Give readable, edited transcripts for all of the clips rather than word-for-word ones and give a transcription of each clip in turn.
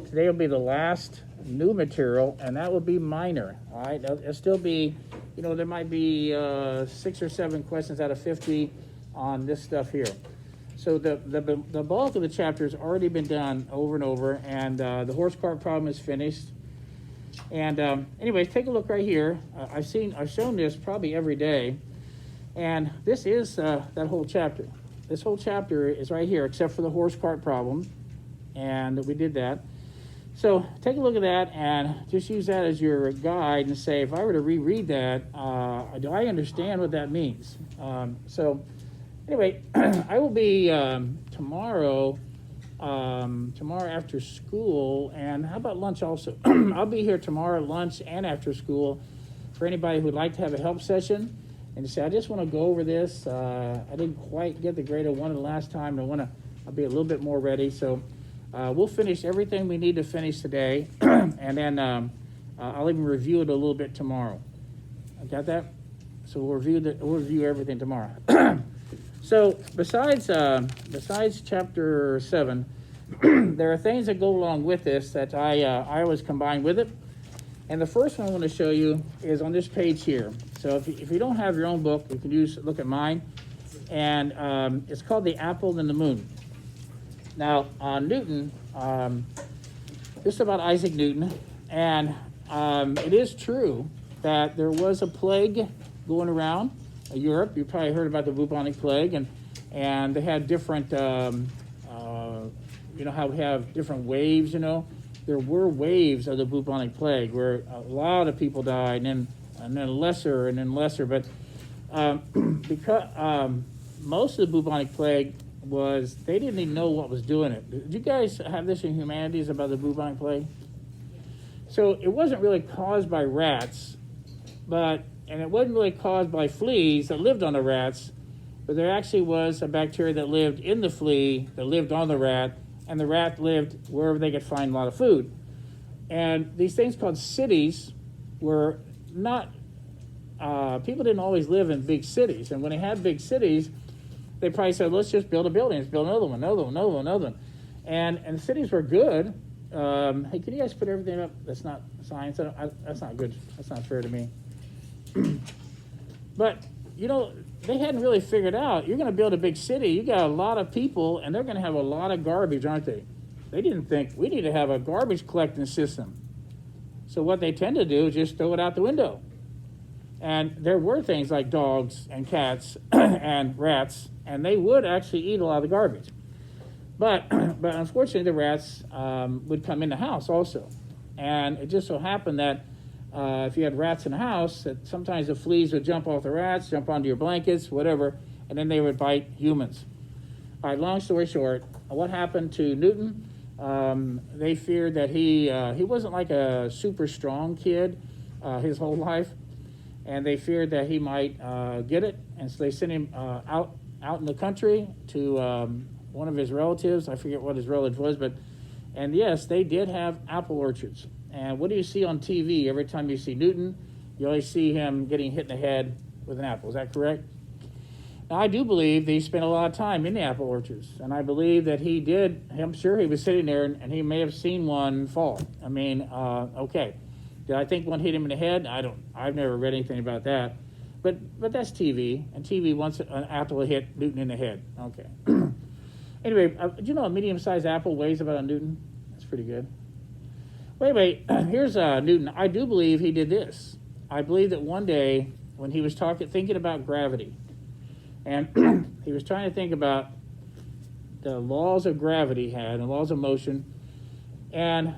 today will be the last new material, and that will be minor. All right, it'll still be, there might be 6 or 7 questions out of 50 on this stuff here. So the bulk of the chapter has already been done over and over, and the horse cart problem is finished. And anyways, take a look right here. I've shown this probably every day, and this is that whole chapter. This whole chapter is right here, except for the horse cart problem, and we did that. So take a look at that and just use that as your guide and say, if I were to reread that, do I understand what that means? So anyway, I will be tomorrow after school, and how about lunch also? I'll be here tomorrow at lunch and after school for anybody who would like to have a help session and say, I just want to go over this. I didn't quite get the grade I wanted the last time, and I'll be a little bit more ready. So we'll finish everything we need to finish today, and then I'll even review it a little bit tomorrow. I got that? So we'll review everything tomorrow. So besides chapter 7, there are things that go along with this that I always combine with it. And the first one I want to show you is on this page here. So if you don't have your own book, you can look at mine. And it's called The Apple and the Moon. Now, Newton, this is about Isaac Newton. And it is true that there was a plague going around Europe. You probably heard about the bubonic plague. And they had different, how we have different waves, There were waves of the bubonic plague where a lot of people died, and then lesser, but because most of the bubonic plague they didn't even know what was doing it. Did you guys have this in Humanities about the bubonic plague? So it wasn't really caused by rats, and it wasn't really caused by fleas that lived on the rats, but there actually was a bacteria that lived in the flea that lived on the rat, and the rat lived wherever they could find a lot of food. And these things called cities were not, people didn't always live in big cities. And when they had big cities, they probably said, let's just build a building. Let's build another one. And the cities were good. Hey, can you guys put everything up? That's not science. That's not good. That's not fair to me. But, they hadn't really figured out, you're going to build a big city, you got a lot of people, and they're going to have a lot of garbage, aren't they? They didn't think, we need to have a garbage collecting system. So what they tend to do is just throw it out the window. And there were things like dogs and cats and rats, and they would actually eat a lot of the garbage. But unfortunately, the rats would come in the house also. And it just so happened that if you had rats in the house, that sometimes the fleas would jump off the rats, jump onto your blankets, whatever, and then they would bite humans. All right, long story short, what happened to Newton? They feared that he wasn't like a super strong kid his whole life, and they feared that he might get it, and so they sent him out in the country to one of his relatives. I forget what his relative was, and yes, they did have apple orchards. And what do you see on TV every time you see Newton? You always see him getting hit in the head with an apple. Is that correct? Now, I do believe that he spent a lot of time in the apple orchards. And I believe that he did. I'm sure he was sitting there and he may have seen one fall. I mean, okay. Did I think one hit him in the head? I've never read anything about that. But that's TV. And TV wants an apple to hit Newton in the head. Okay. Anyway, do you know a medium-sized apple weighs about a Newton? That's pretty good. Wait, here's Newton. I do believe he did this. I believe that one day when he was thinking about gravity, and he was trying to think about the laws of gravity he had, and laws of motion, and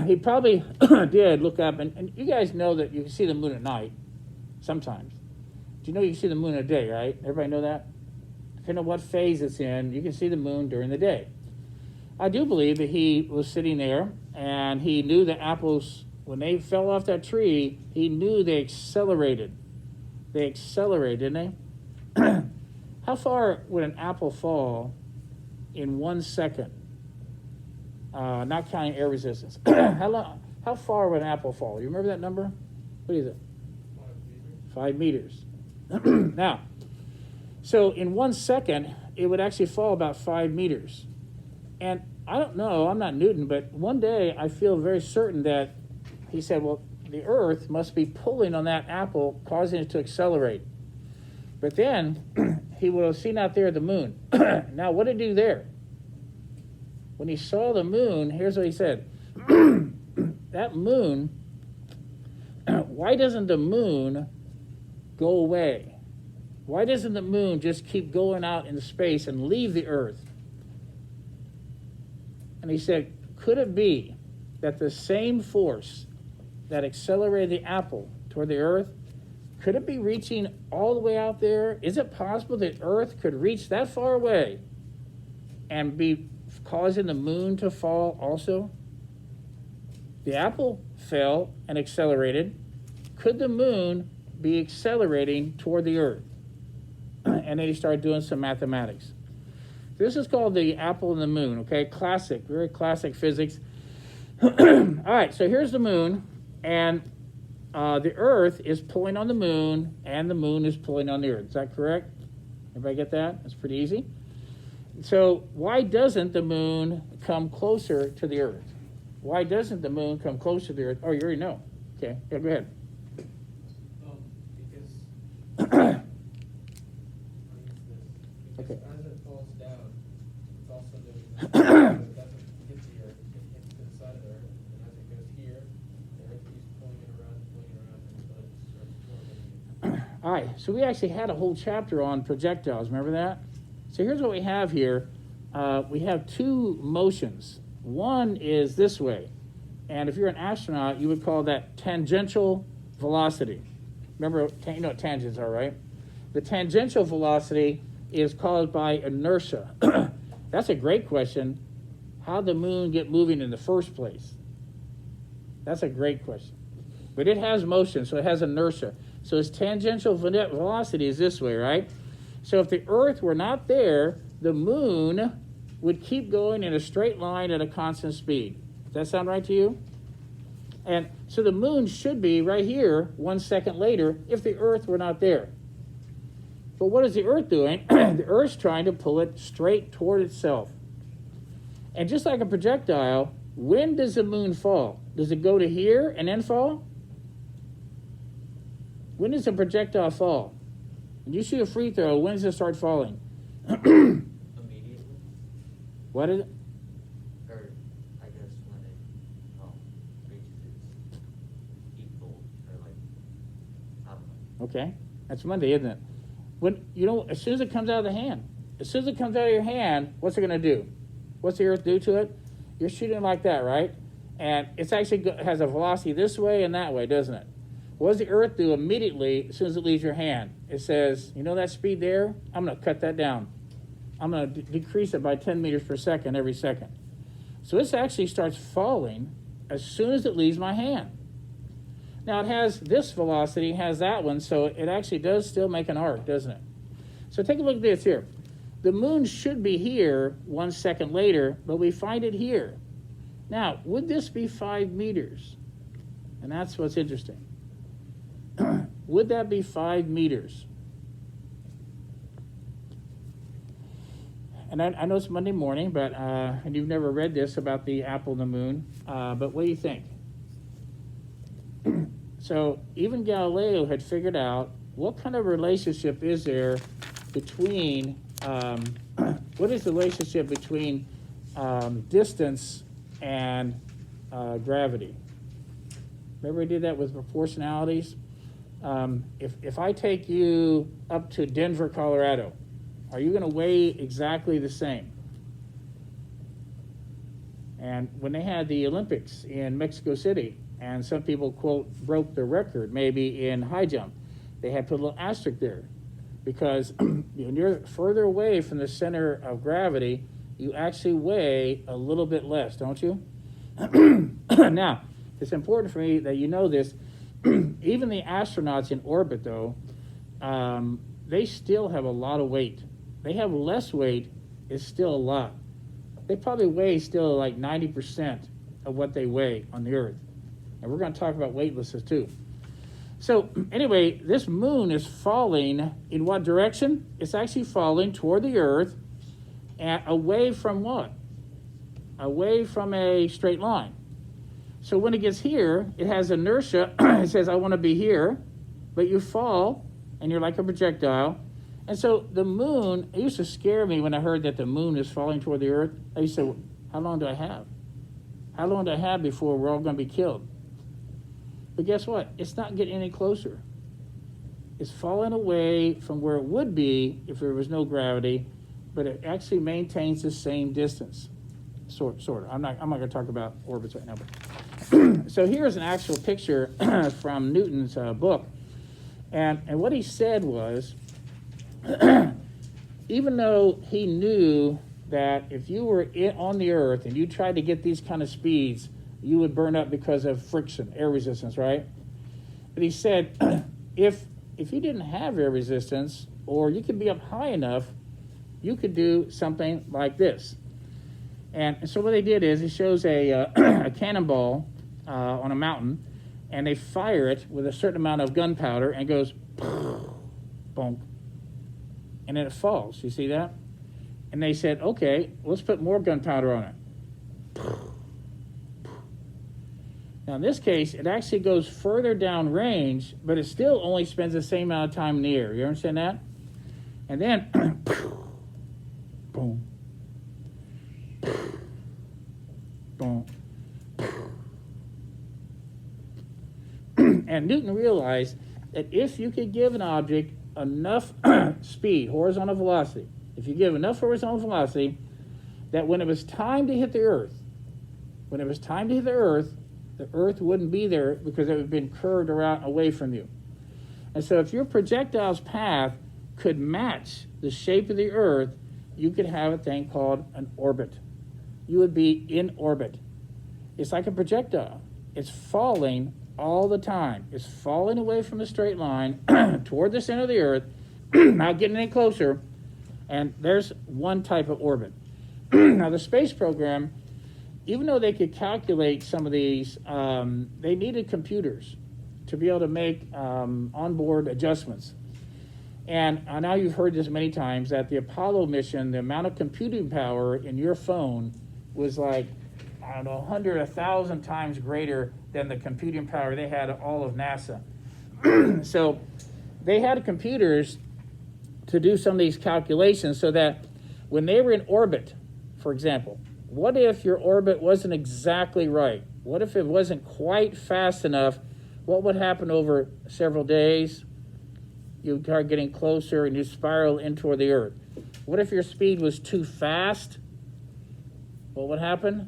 he probably did look up, and you guys know that you can see the moon at night sometimes. Do you know you can see the moon at day, right? Everybody know that? Depending on what phase it's in, you can see the moon during the day. I do believe that he was sitting there, and he knew the apples, when they fell off that tree, he knew they accelerated. They accelerated, didn't they? How far would an apple fall in 1 second? Not counting air resistance. How far would an apple fall? You remember that number? What is it? 5 meters. 5 meters. Now, so in 1 second, it would actually fall about 5 meters. And I don't know, I'm not Newton, but one day I feel very certain that he said, well, the earth must be pulling on that apple, causing it to accelerate. But then he would have seen out there the moon. Now, what did he do there? When he saw the moon, here's what he said. That moon, why doesn't the moon go away? Why doesn't the moon just keep going out into space and leave the earth? And he said, could it be that the same force that accelerated the apple toward the earth, could it be reaching all the way out there? Is it possible that earth could reach that far away and be causing the moon to fall also? The apple fell and accelerated. Could the moon be accelerating toward the earth? And then he started doing some mathematics. This is called the apple and the moon, okay? Classic, very classic physics. All right, so here's the moon, and the earth is pulling on the moon, and the moon is pulling on the earth. Is that correct? Everybody get that? That's pretty easy. So why doesn't the moon come closer to the earth? Why doesn't the moon come closer to the earth? Oh, you already know. Okay, yeah, go ahead. Because Okay. as it falls down, it's also doing that. It doesn't hit the earth, it hits to the side of the earth, and as it goes here, the earth keeps pulling it around until it starts forming. All right, so we actually had a whole chapter on projectiles. Remember that? So here's what we have here. We have two motions. One is this way, and if you're an astronaut, you would call that tangential velocity. Remember, you know what tangents are, right? The tangential velocity is caused by inertia. That's a great question. How'd the moon get moving in the first place? That's a great question. But it has motion, so it has inertia. So its tangential velocity is this way, right? So if the earth were not there, the moon would keep going in a straight line at a constant speed. Does that sound right to you? And so the moon should be right here 1 second later if the earth were not there. But what is the earth doing? The earth's trying to pull it straight toward itself. And just like a projectile, when does the moon fall? Does it go to here and then fall? When does a projectile fall? When you shoot a free throw, when does it start falling? Immediately? What is it? Or, I guess, when it reaches its peak volt, or like, I don't know. Okay, that's Monday, isn't it? When as soon as it comes out of the hand, as soon as it comes out of your hand, what's it going to do? What's the earth do to it? You're shooting like that, right? And it's actually has a velocity this way and that way, doesn't it? What does the earth do immediately as soon as it leaves your hand? It says, you know that speed there? I'm going to cut that down. I'm going to decrease it by 10 meters per second every second. So this actually starts falling as soon as it leaves my hand. Now it has this velocity, has that one, so it actually does still make an arc, doesn't it? So take a look at this here. The moon should be here 1 second later, but we find it here. Now, would this be 5 meters? And that's what's interesting. Would that be 5 meters? And I know it's Monday morning, but and you've never read this about the apple and the moon, but what do you think? So even Galileo had figured out what kind of relationship is there between, what is the relationship between distance and gravity? Remember we did that with proportionalities? If I take you up to Denver, Colorado, are you going to weigh exactly the same? And when they had the Olympics in Mexico City, and some people, quote, broke the record, maybe in high jump, they had put a little asterisk there. Because when you're further away from the center of gravity, you actually weigh a little bit less, don't you? Now, it's important for me that you know this. Even the astronauts in orbit, though, they still have a lot of weight. They have less weight, it's still a lot. They probably weigh still like 90% of what they weigh on the Earth. And we're going to talk about weightlessness too. So anyway, this moon is falling in what direction? It's actually falling toward the Earth and away from what? away from a straight line. So when it gets here, it has inertia. It says, I want to be here, but you fall, and you're like a projectile. And so the moon, it used to scare me when I heard that the moon is falling toward the earth. I used to say, how long do I have? How long do I have before we're all going to be killed? But guess what? It's not getting any closer. It's falling away from where it would be if there was no gravity, but it actually maintains the same distance. Sort of. I'm not going to talk about orbits right now. But so here's an actual picture from Newton's book. And what he said was, even though he knew that if you were on the earth and you tried to get these kind of speeds, you would burn up because of friction, air resistance, right? But he said, if you didn't have air resistance, or you could be up high enough, you could do something like this. And so what they did is, he shows a cannonball on a mountain, and they fire it with a certain amount of gunpowder, and it goes, bonk, and then it falls. You see that? And they said, okay, let's put more gunpowder on it. Now, in this case, it actually goes further down range, but it still only spends the same amount of time in the air. You understand that? And then, boom, boom. And Newton realized that if you could give an object enough speed, horizontal velocity, if you give enough horizontal velocity, that when it was time to hit the Earth, the Earth wouldn't be there because it would have been curved around away from you. And so if your projectile's path could match the shape of the Earth, you could have a thing called an orbit. You would be in orbit. It's like a projectile. It's falling all the time. It's falling away from the straight line toward the center of the Earth, not getting any closer, and there's one type of orbit. Now, the space program, even though they could calculate some of these, they needed computers to be able to make onboard adjustments. And I know you've heard this many times, that the Apollo mission, the amount of computing power in your phone was like, I don't know, 100, 1,000 times greater than the computing power they had at all of NASA. So they had computers to do some of these calculations so that when they were in orbit, for example, what if your orbit wasn't exactly right? What if it wasn't quite fast enough? What would happen over several days? You'd start getting closer and you spiral in toward the Earth. What if your speed was too fast? What would happen?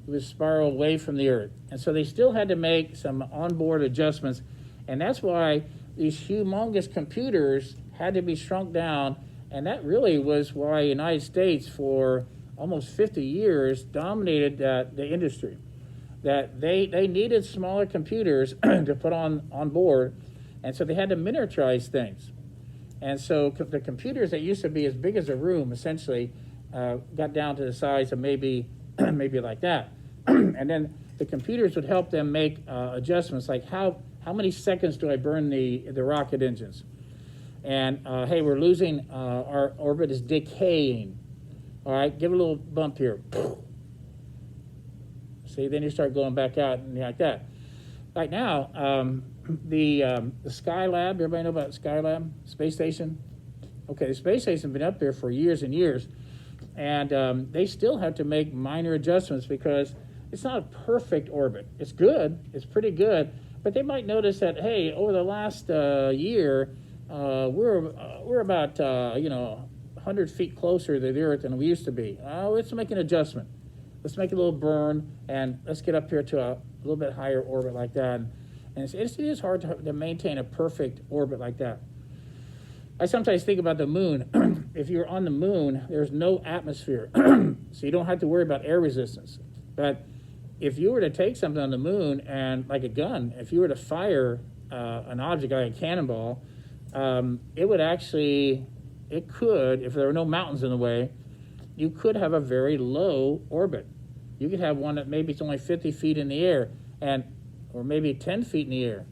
It would spiral away from the Earth. And so they still had to make some onboard adjustments. And that's why these humongous computers had to be shrunk down. And that really was why the United States, for almost 50 years, dominated the industry. That they needed smaller computers to put on board. And so they had to miniaturize things. And so the computers that used to be as big as a room, essentially, got down to the size of maybe like that. And then the computers would help them make adjustments, like how many seconds do I burn the rocket engines? And hey, we're losing, our orbit is decaying. All right, give it a little bump here. See, then you start going back out and like that. Right now, the Skylab, everybody know about Skylab, space station? Okay, the space station's been up there for years and years. And they still have to make minor adjustments because it's not a perfect orbit. It's good, it's pretty good, but they might notice that, hey, over the last year, we're about 100 feet closer to the Earth than we used to be. Let's make an adjustment. Let's make a little burn, and let's get up here to a little bit higher orbit like that. And it is hard to maintain a perfect orbit like that. I sometimes think about the moon. If you're on the moon, there's no atmosphere, so you don't have to worry about air resistance. But if you were to take something on the moon and, like a gun, if you were to fire an object like a cannonball, it could, if there were no mountains in the way, you could have a very low orbit. You could have one that maybe it's only 50 feet in the air, or maybe 10 feet in the air,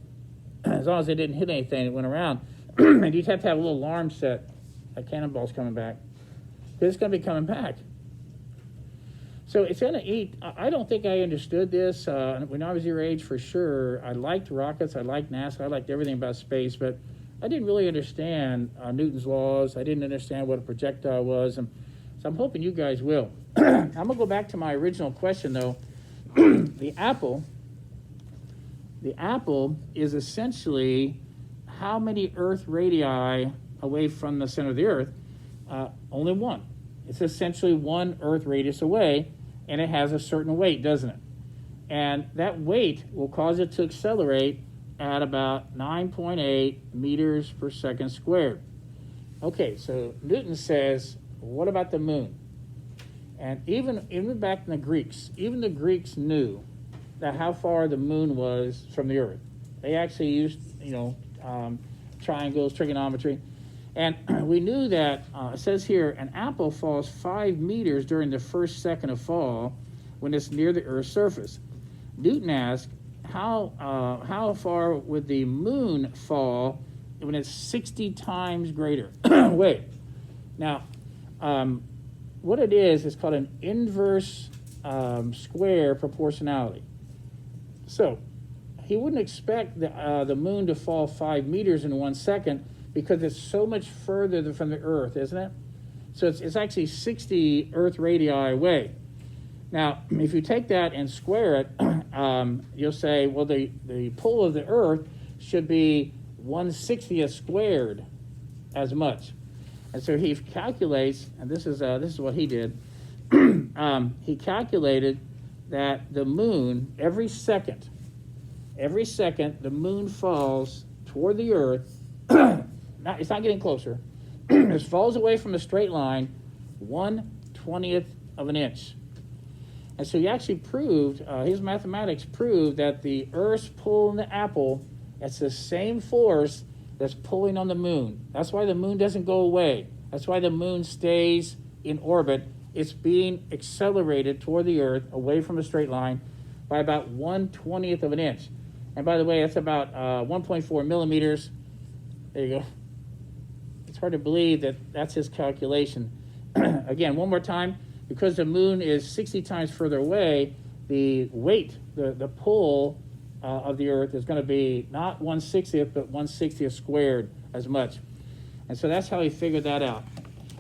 as long as it didn't hit anything that went around. And you'd have to have a little alarm set, that cannonball's coming back, because it's going to be coming back. So it's going to eat. I don't think I understood this when I was your age for sure. I liked rockets. I liked NASA. I liked everything about space, but I didn't really understand Newton's laws. I didn't understand what a projectile was, and so I'm hoping you guys will. I'm going to go back to my original question, though. The apple is essentially how many Earth radii away from the center of the Earth? Only one. It's essentially one Earth radius away, and it has a certain weight, doesn't it? And that weight will cause it to accelerate at about 9.8 meters per second squared. Okay, so Newton says, what about the moon? And even back in the Greeks, even the Greeks knew that how far the moon was from the Earth. They actually used, triangles, trigonometry. And we knew that, it says here, an apple falls 5 meters during the first second of fall when it's near the Earth's surface. Newton asked, how far would the moon fall when it's 60 times greater? Wait. Now, what it is called an inverse square proportionality. So, he wouldn't expect the moon to fall 5 meters in 1 second, because it's so much further from the Earth, isn't it? So it's actually 60 Earth radii away. Now, if you take that and square it, you'll say, well, the pull of the Earth should be 1/60th squared as much. And so he calculates, and this is what he did. He calculated that the moon, every second, the moon falls toward the Earth. It's not getting closer. It falls away from a straight line 1/20th of an inch. And so he actually proved, his mathematics proved that the Earth's pull on the apple, it's the same force that's pulling on the moon. That's why the moon doesn't go away. That's why the moon stays in orbit. It's being accelerated toward the Earth away from a straight line by about 1/20th of an inch. And by the way, that's about 1.4 millimeters. There you go. It's hard to believe that that's his calculation. Again, one more time, because the moon is 60 times further away, the weight, the pull of the Earth is going to be not 1/60th, but 1/60th squared as much. And so that's how he figured that out.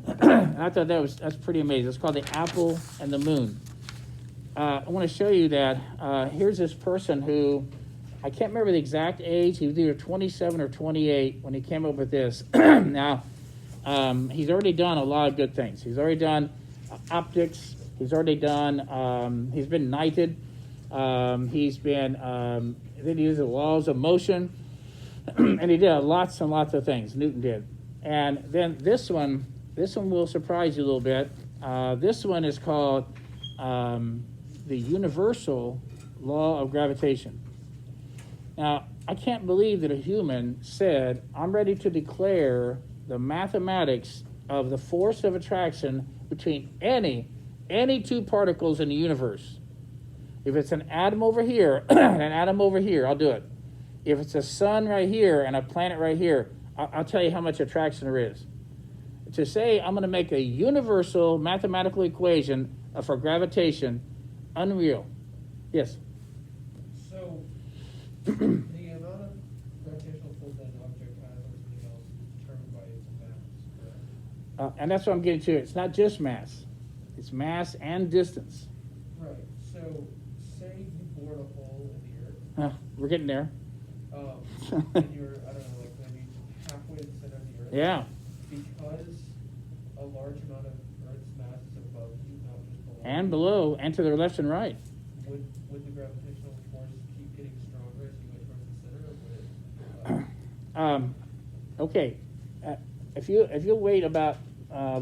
And I thought that's pretty amazing. It's called the apple and the moon. I want to show you that. Here's this person who, I can't remember the exact age. He was either 27 or 28 when he came up with this. Now, he's already done a lot of good things. He's already done optics. He's already done, he's been knighted. He's been, then he used the laws of motion. And he did lots and lots of things, Newton did. And then this one will surprise you a little bit. This one is called the universal law of gravitation. Now, I can't believe that a human said, I'm ready to declare the mathematics of the force of attraction between any two particles in the universe. If it's an atom over here and an atom over here, I'll do it. If it's a sun right here and a planet right here, I'll tell you how much attraction there is. To say I'm going to make a universal mathematical equation for gravitation, unreal. Yes? So, the amount of gravitational pull that an object has on something else is determined by its mass, correct? And that's what I'm getting to. It's not just mass. It's mass and distance. Right. So, say you bored a hole in the Earth. We're getting there. And you're, I don't know, like maybe halfway to the center of the Earth. Yeah. Because a large amount of Earth's mass is above you, not just below. And below, and to their left and right. Would the gravitational force keep getting stronger as you went towards the center, or would it? Okay. If you'll wait about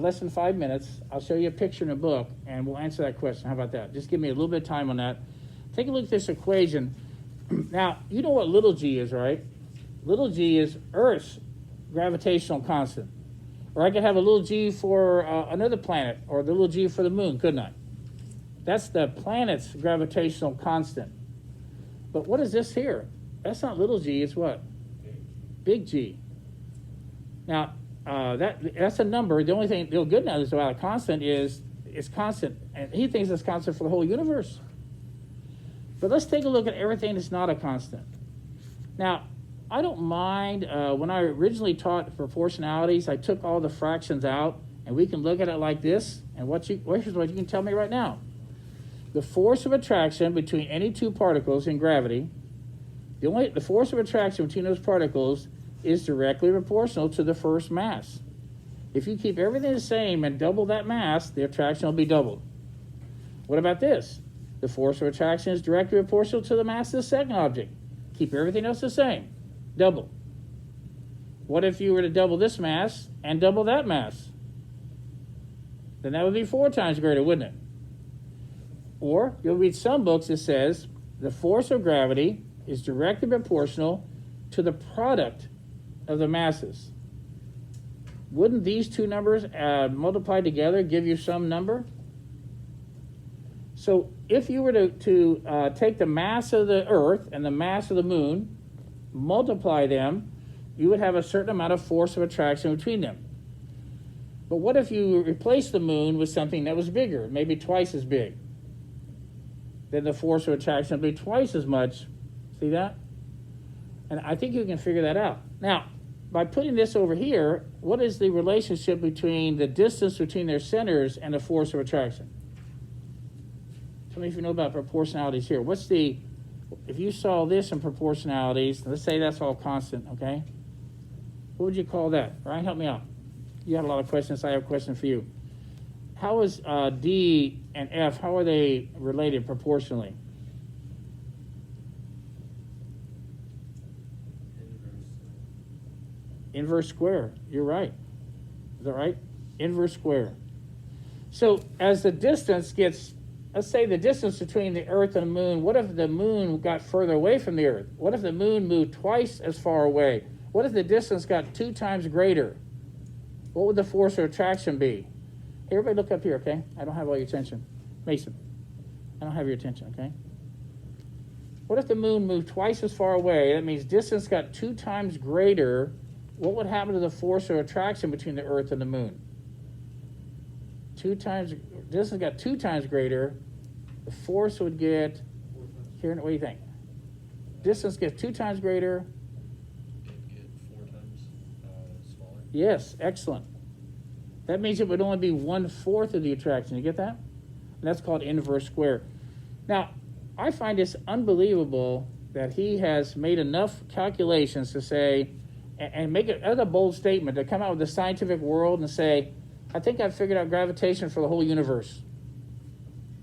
less than 5 minutes, I'll show you a picture in a book, and we'll answer that question. How about that? Just give me a little bit of time on that. Take a look at this equation. Now, you know what little g is, right? Little g is Earth's gravitational constant. Or I could have a little g for another planet, or the little g for the moon, couldn't I? That's the planet's gravitational constant. But what is this here? That's not little g, it's what? Big G. Now, that's a number. The only thing, the good news about a constant is it's constant And he thinks it's constant for the whole universe. But let's take a look at everything that's not a constant. Now, I don't mind, when I originally taught proportionalities, I took all the fractions out, and we can look at it like this, and here's what you can tell me right now. The force of attraction between any two particles in gravity, the force of attraction between those particles is directly proportional to the first mass. If you keep everything the same and double that mass, the attraction will be doubled. What about this? The force of attraction is directly proportional to the mass of the second object. Keep everything else the same. Double. What if you were to double this mass and double that mass? Then that would be 4 times greater, wouldn't it? Or you'll read some books that says the force of gravity is directly proportional to the product of the masses. Wouldn't these two numbers multiplied together give you some number? So if you were to take the mass of the Earth and the mass of the Moon, multiply them, you would have a certain amount of force of attraction between them. But what if you replace the Moon with something that was bigger, maybe twice as big? Then the force of attraction would be twice as much. See that? And I think you can figure that out. Now, by putting this over here, what is the relationship between the distance between their centers and the force of attraction? Tell me if you know about proportionalities here. If you saw this in proportionalities, let's say that's all constant, okay? What would you call that? Ryan, help me out. You had a lot of questions. I have a question for you. How is D and F, how are they related proportionally? Inverse square. You're right. Is that right? Inverse square. So as the distance gets, let's say the distance between the Earth and the Moon, what if the Moon got further away from the Earth? What if the Moon moved twice as far away? What if the distance got 2 times greater? What would the force of attraction be? Hey, everybody look up here, okay? I don't have all your attention. Mason, I don't have your attention, okay? What if the Moon moved twice as far away? That means distance got 2 times greater. What would happen to the force of attraction between the Earth and the Moon? Distance got 2 times greater. The force would get, here, what do you think? Distance gets 2 times greater. It'd get 4 times smaller. Yes, excellent. That means it would only be 1/4 of the attraction. You get that? And that's called inverse square. Now, I find this unbelievable that he has made enough calculations to say, and make it as a bold statement, to come out with the scientific world and say, I think I've figured out gravitation for the whole universe.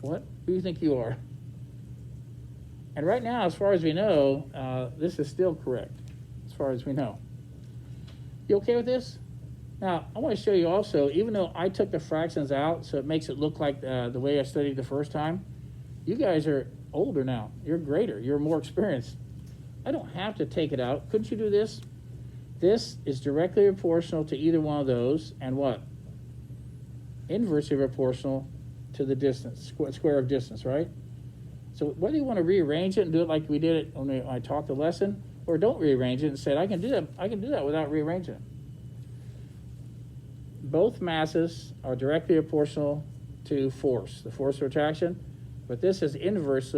What? Who do you think you are? And right now, as far as we know, this is still correct, as far as we know. You okay with this? Now, I want to show you also, even though I took the fractions out, so it makes it look like the way I studied the first time, you guys are older now. You're greater. You're more experienced. I don't have to take it out. Couldn't you do this? This is directly proportional to either one of those, and what? Inversely proportional to the distance, square of distance, right? So whether you want to rearrange it and do it like we did it when I taught the lesson, or don't rearrange it and say, I can do that without rearranging it. Both masses are directly proportional to force, the force of attraction, but this is inverse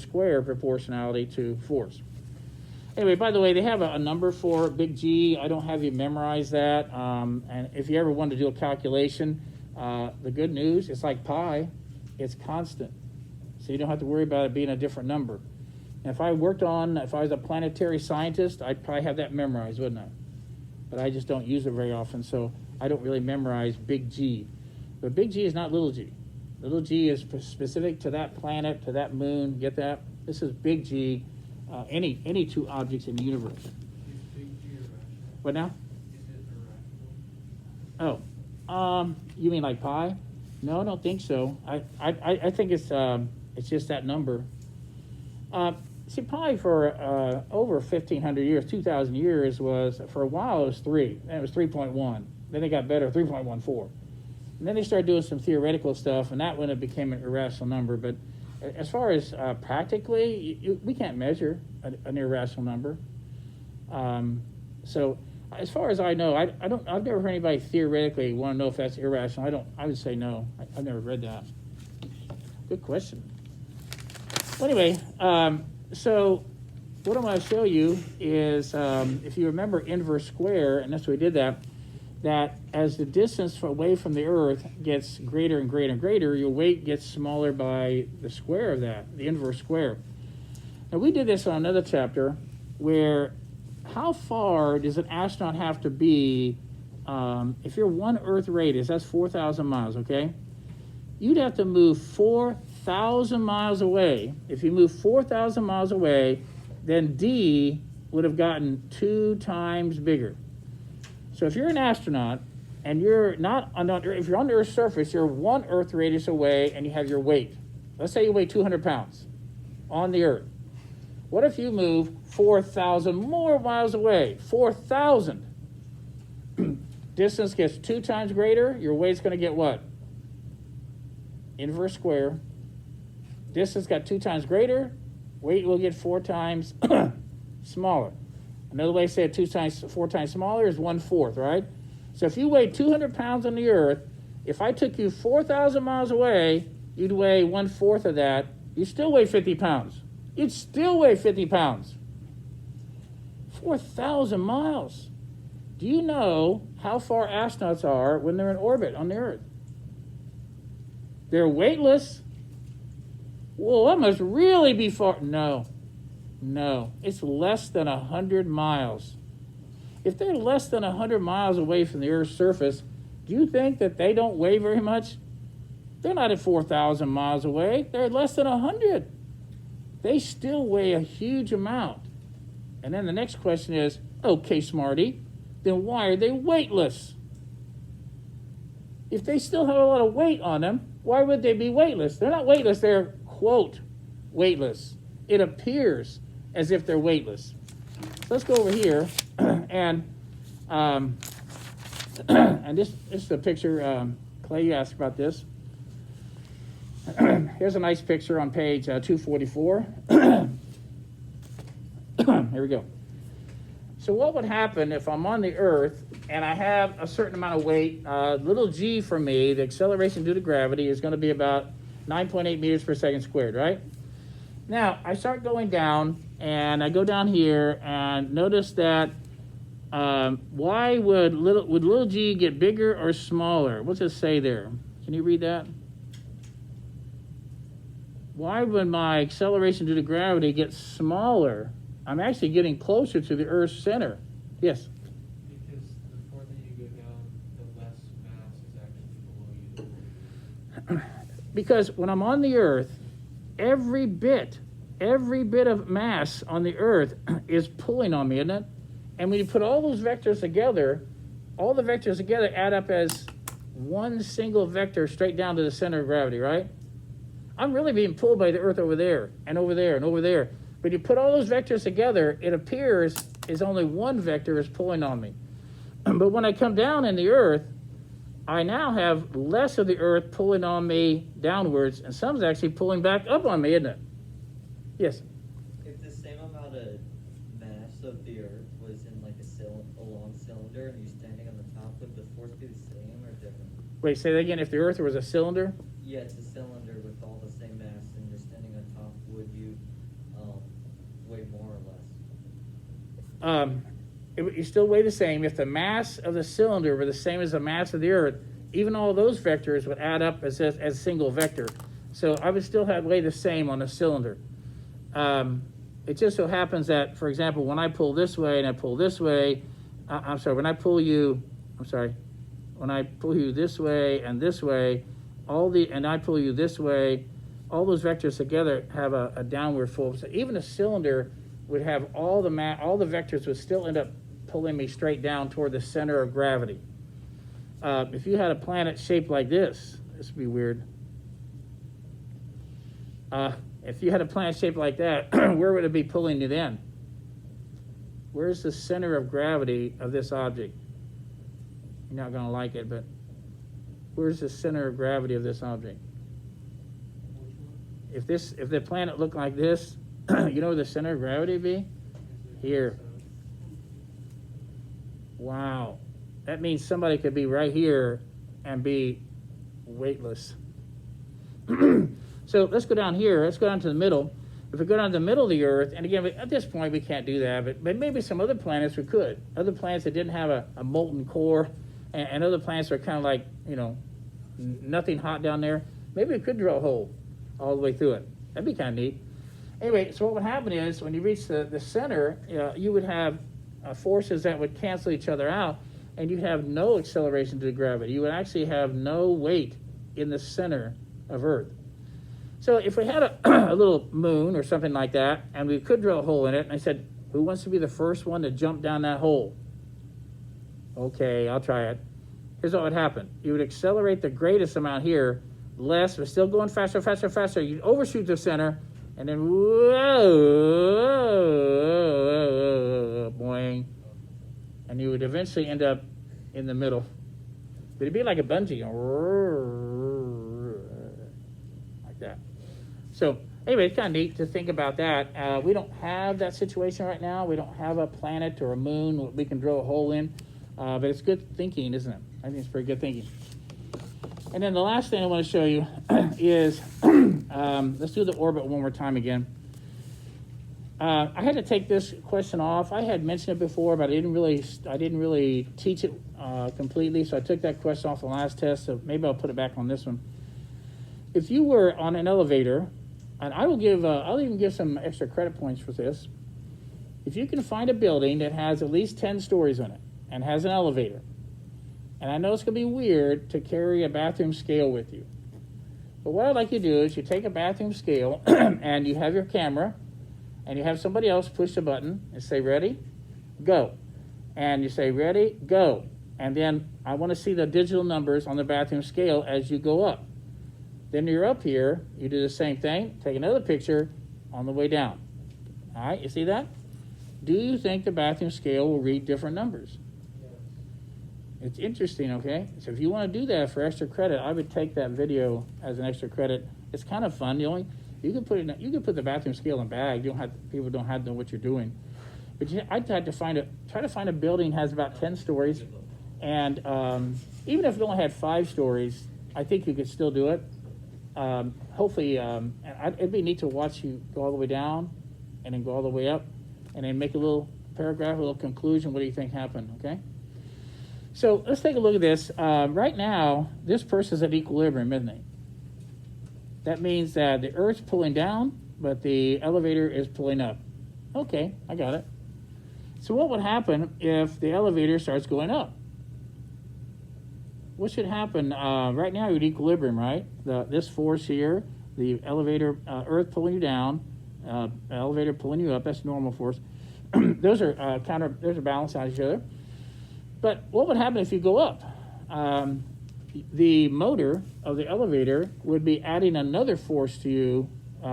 square proportionality to force. Anyway, by the way, they have a number for big G. I don't have you memorize that. And if you ever want to do a calculation, the good news, it's like pi. It's constant. So you don't have to worry about it being a different number. And if I was a planetary scientist, I'd probably have that memorized, wouldn't I? But I just don't use it very often, so I don't really memorize big G. But big G is not little g. Little g is specific to that planet, to that moon. Get that? This is big G. Any 2 objects in the universe. Is big G irrational? What now? Is it irrational? Oh, you mean like pi? No, I don't think so. I think it's just that number. See, pi for over 1,500 years, 2,000 years was, for a while it was 3, then it was 3.1. Then it got better, 3.14. And then they started doing some theoretical stuff, and that when it became an irrational number. But as far as practically, we can't measure an irrational number. So as far as I know, I've never heard anybody theoretically want to know if that's irrational. I would say no. I've never read that. Good question. Well, anyway, so what I'm going to show you is, if you remember inverse square, and that's why we did that as the distance away from the Earth gets greater and greater and greater, your weight gets smaller by the square of that, the inverse square. Now, we did this on another chapter where how far does an astronaut have to be if you're 1 Earth radius, that's 4,000 miles, okay? You'd have to move 4,000 miles away. If you move 4,000 miles away, then D would have gotten 2 times bigger. So if you're an astronaut and you're not on, if you're on the Earth's surface, you're 1 Earth radius away and you have your weight. Let's say you weigh 200 pounds on the Earth. What if you move 4,000 more miles away? 4,000. Distance gets 2 times greater, your weight's going to get what? Inverse square. Distance got 2 times greater, weight will get 4 times smaller. Another way to say it, 4 times smaller is 1/4, right? So if you weigh 200 pounds on the Earth, if I took you 4,000 miles away, you'd weigh 1/4 of that. You still weigh 50 pounds. You'd still weigh 50 pounds. 4,000 miles. Do you know how far astronauts are when they're in orbit on the Earth? They're weightless. Well, that must really be far. No, it's less than 100 miles. If they're less than 100 miles away from the Earth's surface, do you think that they don't weigh very much? They're not at 4,000 miles away. They're at less than 100. They still weigh a huge amount. And then the next question is, okay, Smarty, then why are they weightless? If they still have a lot of weight on them, why would they be weightless? They're not weightless, they're, quote, weightless. It appears as if they're weightless. So let's go over here, and this is a picture, Clay, you asked about this. Here's a nice picture on page 244. Here we go. So what would happen if I'm on the Earth and I have a certain amount of weight? Little g for me, the acceleration due to gravity, is going to be about 9.8 meters per second squared, right? Now, I start going down, and I go down here, and notice that why would little g get bigger or smaller? What's it say there? Can you read that? Why would my acceleration due to gravity get smaller? I'm actually getting closer to the Earth's center. Yes? Because the further you go down, the less mass is actually below you. Because when I'm on the Earth, every bit of mass on the Earth is pulling on me, isn't it? And when you put all those vectors together, all the vectors together add up as one single vector straight down to the center of gravity, right? I'm really being pulled by the Earth over there, and over there, and over there. But you put all those vectors together, it appears as only one vector is pulling on me. But when I come down in the Earth, I now have less of the Earth pulling on me downwards, and some's actually pulling back up on me, isn't it? Yes? If the same amount of mass of the Earth was in like a long cylinder and you're standing on the top, would the force be the same or different? Wait, say that again. If the Earth was a cylinder? Yeah, it's a cylinder with all the same mass and you're standing on top, would you weigh more or less? You still weigh the same. If the mass of the cylinder were the same as the mass of the Earth, even all those vectors would add up as a single vector. So I would still weigh the same on a cylinder. It just so happens that, for example, when I pull this way and I pull this way, when I pull you this way and this way, and I pull you this way, all those vectors together have a downward force. So even a cylinder would have all the vectors would still end up pulling me straight down toward the center of gravity. If you had a planet shaped like this would be weird. If you had a planet shaped like that, where would it be pulling you then? Where's the center of gravity of this object? You're not going to like it, but where's the center of gravity of this object? If the planet looked like this, you know where the center of gravity would be? Here. Wow. That means somebody could be right here and be weightless. So let's go down here. Let's go down to the middle. If we go down to the middle of the Earth, and again, at this point we can't do that, but maybe some other planets we could. Other planets that didn't have a molten core, and other planets are kind of like, nothing hot down there. Maybe we could drill a hole all the way through it. That'd be kind of neat. Anyway, so what would happen is when you reach the center, you would have forces that would cancel each other out, and you'd have no acceleration to gravity. You would actually have no weight in the center of Earth. So if we had a little moon or something like that, and we could drill a hole in it, and I said, who wants to be the first one to jump down that hole? Okay, I'll try it. Here's what would happen. You would accelerate the greatest amount here, less, but still going faster, faster, faster. You'd overshoot the center, and then whoa, boing. And you would eventually end up in the middle. But it'd be like a bungee, like that. So anyway, it's kind of neat to think about that. We don't have that situation right now. We don't have a planet or a moon we can drill a hole in. But it's good thinking, isn't it? I think it's pretty good thinking. And then the last thing I want to show you is, let's do the orbit one more time again. I had to take this question off. I had mentioned it before, but I didn't really teach it completely. So I took that question off the last test. So maybe I'll put it back on this one. If you were on an elevator, and I'll even give some extra credit points for this. If you can find a building that has at least 10 stories in it and has an elevator, and I know it's going to be weird to carry a bathroom scale with you, but what I'd like you to do is you take a bathroom scale and you have your camera and you have somebody else push the button and say, ready, go. And you say, ready, go. And then I want to see the digital numbers on the bathroom scale as you go up. Then you're up here, you do the same thing, take another picture on the way down. All right, you see that? Do you think the bathroom scale will read different numbers? It's interesting, okay? So if you want to do that for extra credit, I would take that video as an extra credit. It's kind of fun. You can put the bathroom scale in a bag. People don't have to know what you're doing. But I'd try to find a building that has about 10 stories, and even if it only had 5 stories, I think you could still do it. Hopefully, it'd be neat to watch you go all the way down, and then go all the way up, and then make a little paragraph, a little conclusion. What do you think happened? Okay. So let's take a look at this. Right now, this person's at equilibrium, isn't he? That means that the Earth's pulling down, but the elevator is pulling up. Okay, I got it. So what would happen if the elevator starts going up? What should happen? Right now, you're at equilibrium, right? This force here, the elevator, Earth pulling you down, elevator pulling you up, that's normal force. Those are balanced on each other. But what would happen if you go up? The motor of the elevator would be adding another force to you.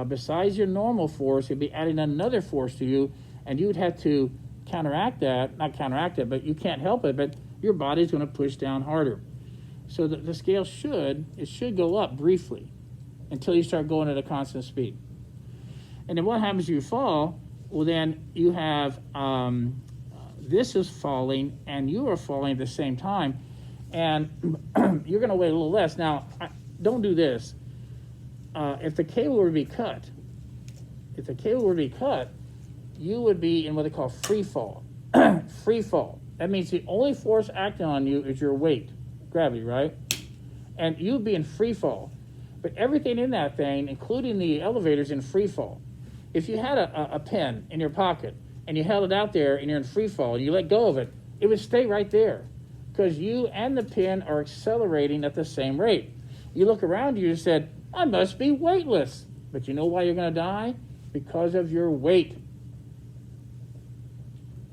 Besides your normal force, it'd be adding another force to you, and you would have to counteract that. Not counteract it, but you can't help it, but your body's going to push down harder. So the scale should go up briefly until you start going at a constant speed. And then what happens if you fall? Well, then you have... this is falling and you are falling at the same time, and you're going to weigh a little less. Now, don't do this. If the cable were to be cut, you would be in what they call free fall. Free fall. That means the only force acting on you is your weight, gravity, right? And you'd be in free fall. But everything in that thing, including the elevators, in free fall. If you had a pen in your pocket, and you held it out there and you're in free fall, and you let go of it, it would stay right there because you and the pin are accelerating at the same rate. You look around you and said, I must be weightless. But you know why you're going to die? Because of your weight.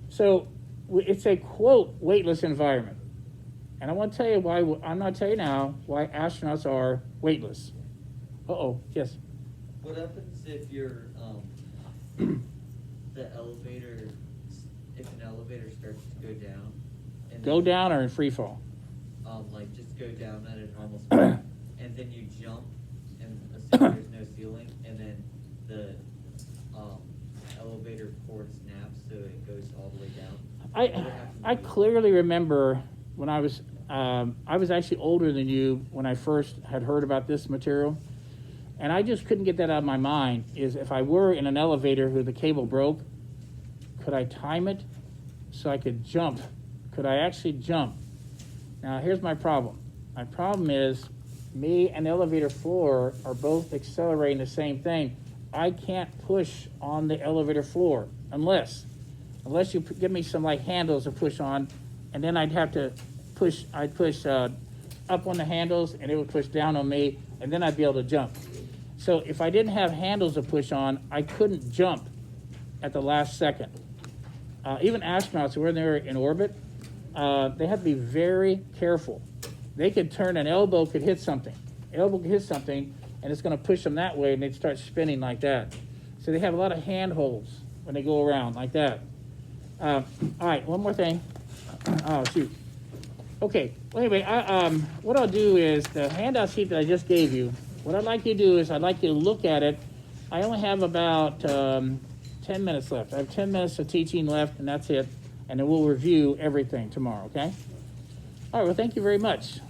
So it's a, quote, weightless environment. And I want to tell you why, I'm not telling you now, why astronauts are weightless. Uh-oh, yes. What happens if you're, the elevator, if an elevator starts to go down? And Go down or in free fall? Like just go down at a normal speed, and then you jump, and assume there's no ceiling, and then the elevator cord snaps, so it goes all the way down. I clearly remember when I was actually older than you when I first had heard about this material, And I just couldn't get that out of my mind, is if I were in an elevator where the cable broke, could I time it so I could jump? Could I actually jump? Now, here's my problem. My problem is me and the elevator floor are both accelerating the same thing. I can't push on the elevator floor unless you give me some like handles to push on, and then I'd have to push, up on the handles and it would push down on me, and then I'd be able to jump. So if I didn't have handles to push on, I couldn't jump at the last second. Even astronauts, when they're in orbit, they have to be very careful. They could turn, an elbow could hit something. Elbow could hit something, and it's going to push them that way, and they'd start spinning like that. So they have a lot of handholds when they go around like that. All right, one more thing. Oh, shoot. Okay, well, anyway, what I'll do is the handout sheet that I just gave you, what I'd like you to do is I'd like you to look at it. I only have about 10 minutes left. I have 10 minutes of teaching left, and that's it. And then we'll review everything tomorrow, okay? All right, well, thank you very much.